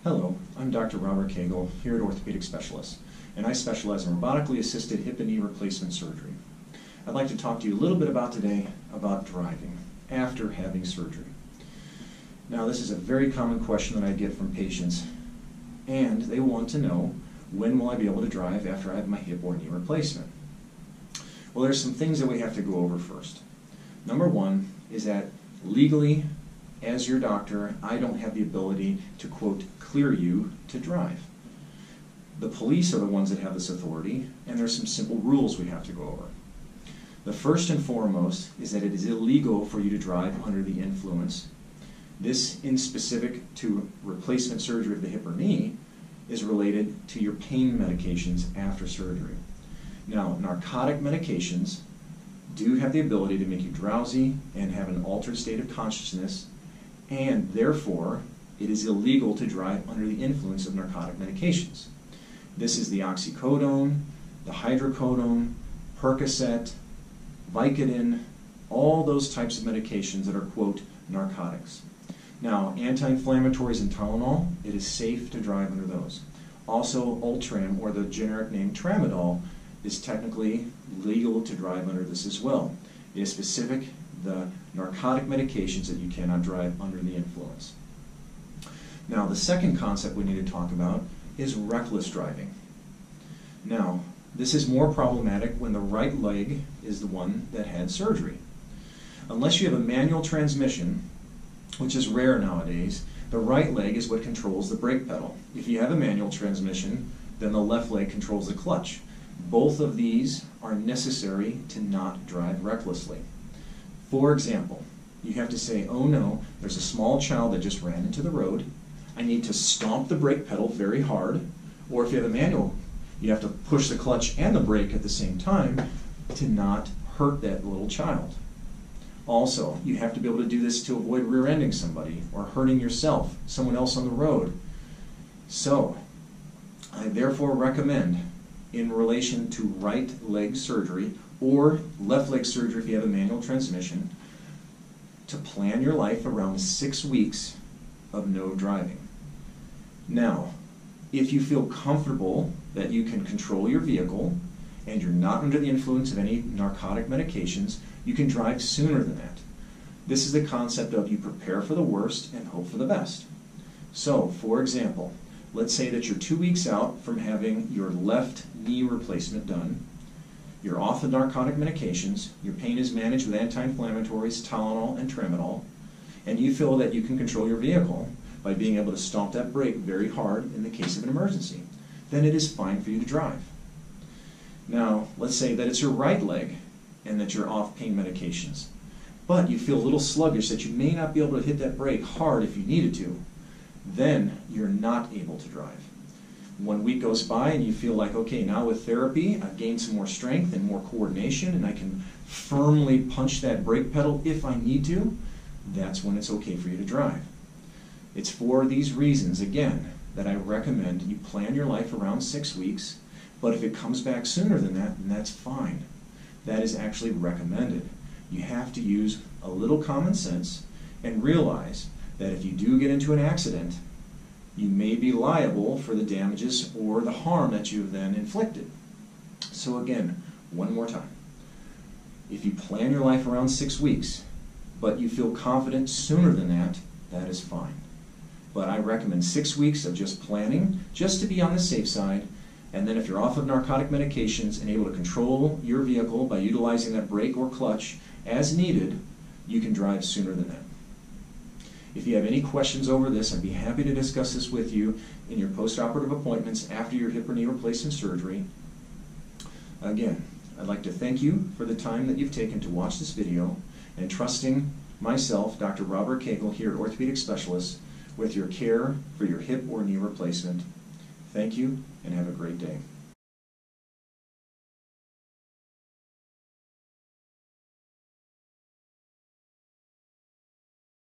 Hello, I'm Dr. Robert Cagle here at Orthopedic Specialists, and I specialize in robotically assisted hip and knee replacement surgery. I'd like to talk to you a little bit today about driving after having surgery. Now, this is a very common question that I get from patients, and they want to know, when will I be able to drive after I have my hip or knee replacement? Well, there's some things that we have to go over first. Number one is that legally, as your doctor, I don't have the ability to, quote, clear you to drive. The police are the ones that have this authority, and there's some simple rules we have to go over. The first and foremost is that it is illegal for you to drive under the influence. This, in specific to replacement surgery of the hip or knee, is related to your pain medications after surgery. Now, narcotic medications do have the ability to make you drowsy and have an altered state of consciousness, and therefore it is illegal to drive under the influence of narcotic medications. This is the oxycodone, the hydrocodone, Percocet, Vicodin, all those types of medications that are, quote, narcotics. Now, anti-inflammatories and Tylenol, it is safe to drive under those. Also, Ultram, or the generic name Tramadol, is technically legal to drive under this as well. It is specific the narcotic medications that you cannot drive under the influence. Now, the second concept we need to talk about is reckless driving. Now, this is more problematic when the right leg is the one that had surgery. Unless you have a manual transmission, which is rare nowadays, the right leg is what controls the brake pedal. If you have a manual transmission, then the left leg controls the clutch. Both of these are necessary to not drive recklessly. For example, you have to say, oh no, there's a small child that just ran into the road. I need to stomp the brake pedal very hard. Or if you have a manual, you have to push the clutch and the brake at the same time to not hurt that little child. Also, you have to be able to do this to avoid rear-ending somebody or hurting yourself, someone else on the road. So, I therefore recommend, in relation to right leg surgery or left leg surgery if you have a manual transmission, to plan your life around 6 weeks of no driving. Now, if you feel comfortable that you can control your vehicle and you're not under the influence of any narcotic medications, you can drive sooner than that. This is the concept of you prepare for the worst and hope for the best. So, for example, let's say that you're 2 weeks out from having your left knee replacement done. You're off the narcotic medications, your pain is managed with anti-inflammatories, Tylenol and Tramadol, and you feel that you can control your vehicle by being able to stomp that brake very hard in the case of an emergency. Then it is fine for you to drive. Now, let's say that it's your right leg and that you're off pain medications, but you feel a little sluggish that you may not be able to hit that brake hard if you needed to. Then you're not able to drive. 1 week goes by and you feel like, okay, now with therapy, I've gained some more strength and more coordination and I can firmly punch that brake pedal if I need to. That's when it's okay for you to drive. It's for these reasons, again, that I recommend you plan your life around 6 weeks, but if it comes back sooner than that, then that's fine. That is actually recommended. You have to use a little common sense and realize that if you do get into an accident, you may be liable for the damages or the harm that you've then inflicted. So again, one more time. If you plan your life around 6 weeks, but you feel confident sooner than that, that is fine. But I recommend 6 weeks of just planning, just to be on the safe side, and then if you're off of narcotic medications and able to control your vehicle by utilizing that brake or clutch as needed, you can drive sooner than that. If you have any questions over this, I'd be happy to discuss this with you in your post-operative appointments after your hip or knee replacement surgery. Again, I'd like to thank you for the time that you've taken to watch this video and trusting myself, Dr. Robert Cagle, here at Orthopedic Specialists, with your care for your hip or knee replacement. Thank you and have a great day.